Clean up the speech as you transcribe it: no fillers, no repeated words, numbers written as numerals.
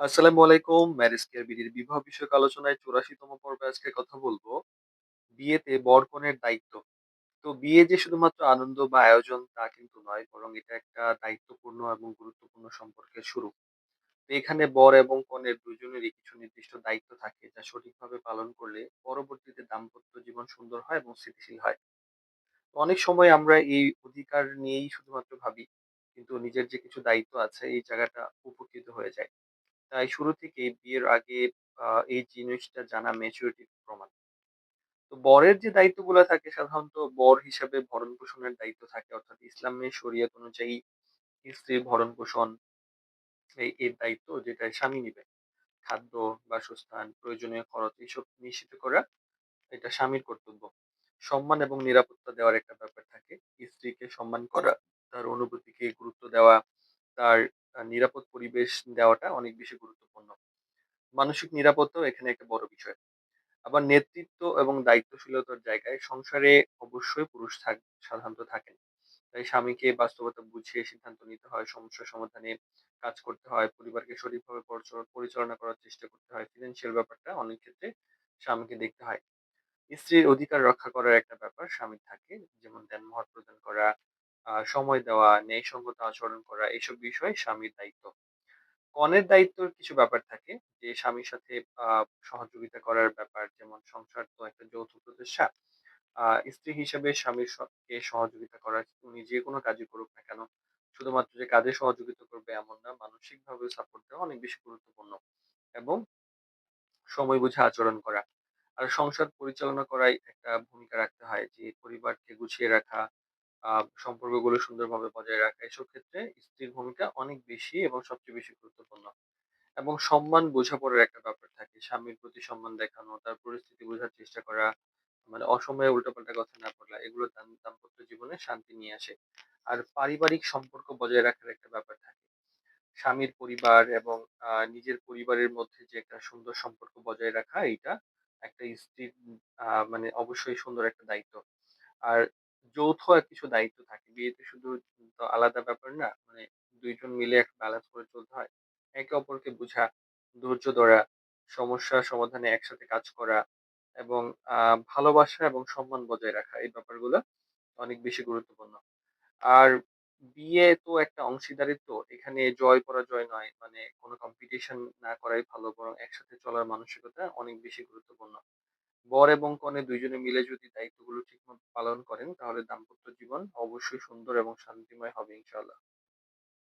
আসসালামু আলাইকুম। Marriage care বিডির বিবাহ বিষয়ক আলোচনায় ৮৪ তম পর্বে আজকে কথা বলবো বিয়েতে বর-কনের দায়িত্ব। তো বিয়ে যে শুধুমাত্র আনন্দ বা আয়োজন তা কিন্তু নয়, বরং এটা একটা দায়িত্বপূর্ণ এবং গুরুত্বপূর্ণ সম্পর্কের শুরু। তো এখানে বর এবং কনের দুজনেরই কিছু নির্দিষ্ট দায়িত্ব থাকে যা সঠিকভাবে পালন করলে পরবর্তীতে দাম্পত্য জীবন সুন্দর হয় এবং স্থিতিশীল হয়। তো অনেক সময় আমরা এই অধিকার নিয়েই শুধুমাত্র ভাবি, কিন্তু নিজের যে কিছু দায়িত্ব আছে এই জায়গাটা উপকৃত হয়ে যায়। তাই শুরু থেকেই বিয়ের আগে এই জিনিসটা জানা ম্যাচুরিটির প্রমাণ। তো বরের যে দায়িত্বগুলা থাকে সাধারণত বর হিসাবে ভরণ-পোষণের দায়িত্ব থাকে। অর্থাৎ ইসলামের শরিয়ত অনুযায়ী স্ত্রীর ভরণ-পোষণ এর দায়িত্ব যেটা স্বামী নিবে। খাদ্য, বাসস্থান, প্রয়োজনীয় খরচ এসব নিশ্চিত করা এটা স্বামীর কর্তব্য। সম্মান এবং নিরাপত্তা দেওয়ার একটা ব্যাপার থাকে। স্ত্রীকে সম্মান করা, তার অনুভূতিকে গুরুত্ব দেওয়া, তার নিরাপদ পরিবেশ দেওয়াটা অনেক বেশি গুরুত্বপূর্ণ। মানসিক নিরাপত্তাও এখানে একটা বড় বিষয়। আবার নেতৃত্ব এবং দায়িত্বশীলতার জায়গায় সংসারে অবশ্যই পুরুষ সাধারণত থাকেন। তাই স্বামীকে বাস্তবতা বুঝিয়ে সিদ্ধান্ত নিতে হয়, সমস্যা সমাধানে কাজ করতে হয়, পরিবারকে সঠিকভাবে পরিচালনা করার চেষ্টা করতে হয়। ফিন্যান্সিয়াল ব্যাপারটা অনেক ক্ষেত্রে স্বামীকে দেখতে হয়। স্ত্রীর অধিকার রক্ষা করার একটা ব্যাপার স্বামীর থাকে। যেমন দেনমোহর প্রদান করা, সময় দেওয়া, ন্যায়সঙ্গত আচরণ করা এসব বিষয় স্বামীর দায়িত্ব। কনের দায়িত্বর কিছু ব্যাপার থাকে যে স্বামীর সাথে আ সহযোগিতা করার ব্যাপার। যেমন সংসার তো একটা যৌথ প্রচেষ্টা। স্ত্রী হিসেবে স্বামীর কে সহযোগিতা করা। উনি যেকোনো কাজই করুক না কেন, শুধুমাত্র যে কাজে সহযোগিতা করবে এমন না, মানসিকভাবে সাপোর্ট দেওয়া অনেক বেশি গুরুত্বপূর্ণ এবং সময় বুঝে আচরণ করা। আর সংসার পরিচালনা করাই একটা ভূমিকা রাখতে হয় যে পরিবারকে গুছিয়ে রাখা, আ সম্পর্কগুলো সুন্দরভাবে বজায় রাখা। এসব ক্ষেত্রে স্ত্রীর ভূমিকা অনেক বেশি এবং সবচেয়ে বেশি গুরুত্বপূর্ণ। এবং সম্মান বোঝাপড়ার একটা ব্যাপার থাকে। স্বামীর প্রতি সম্মান দেখানো, তার পরিস্থিতি বোঝার চেষ্টা করা, মানে অসময়ে উল্টাপাল্টা কথা না বলা, এগুলো দাম্পত্য জীবনে শান্তি নিয়ে আসে। আর পারিবারিক সম্পর্ক বজায় রাখার একটা ব্যাপার থাকে। স্বামীর পরিবার এবং নিজের পরিবারের মধ্যে যে একটা সুন্দর সম্পর্ক বজায় রাখা, এইটা একটা স্ত্রীর মানে অবশ্যই সুন্দর একটা দায়িত্ব। আর যৌথ কিছু দায়িত্ব থাকে। বিয়েতে শুধু তো আলাদা ব্যাপার না। মানে ২ জন মিলে একটা ব্যালেন্স করে চলতে হয়। একে অপরকে বুঝা, ধৈর্য ধরা, সমস্যা সমাধানে একসাথে কাজ করা এবং ভালোবাসা এবং সম্মান বজায় রাখা। এই ব্যাপারগুলা অনেক বেশি গুরুত্বপূর্ণ। আর বিয়ে তো একটা অংশীদারিত্ব। এখানে জয় পরাজয় নয়। মানে কোন কম্পিটিশন না করাই ভালো। বরং একসাথে চলার মানসিকতা অনেক বেশি গুরুত্বপূর্ণ। বর এবং কনে ২ জনে মিলে যদি দায়িত্বগুলো ঠিকমতো পালন করেন তাহলে দাম্পত্য জীবন অবশ্যই সুন্দর এবং শান্তিময় হবে ইনশাআল্লাহ।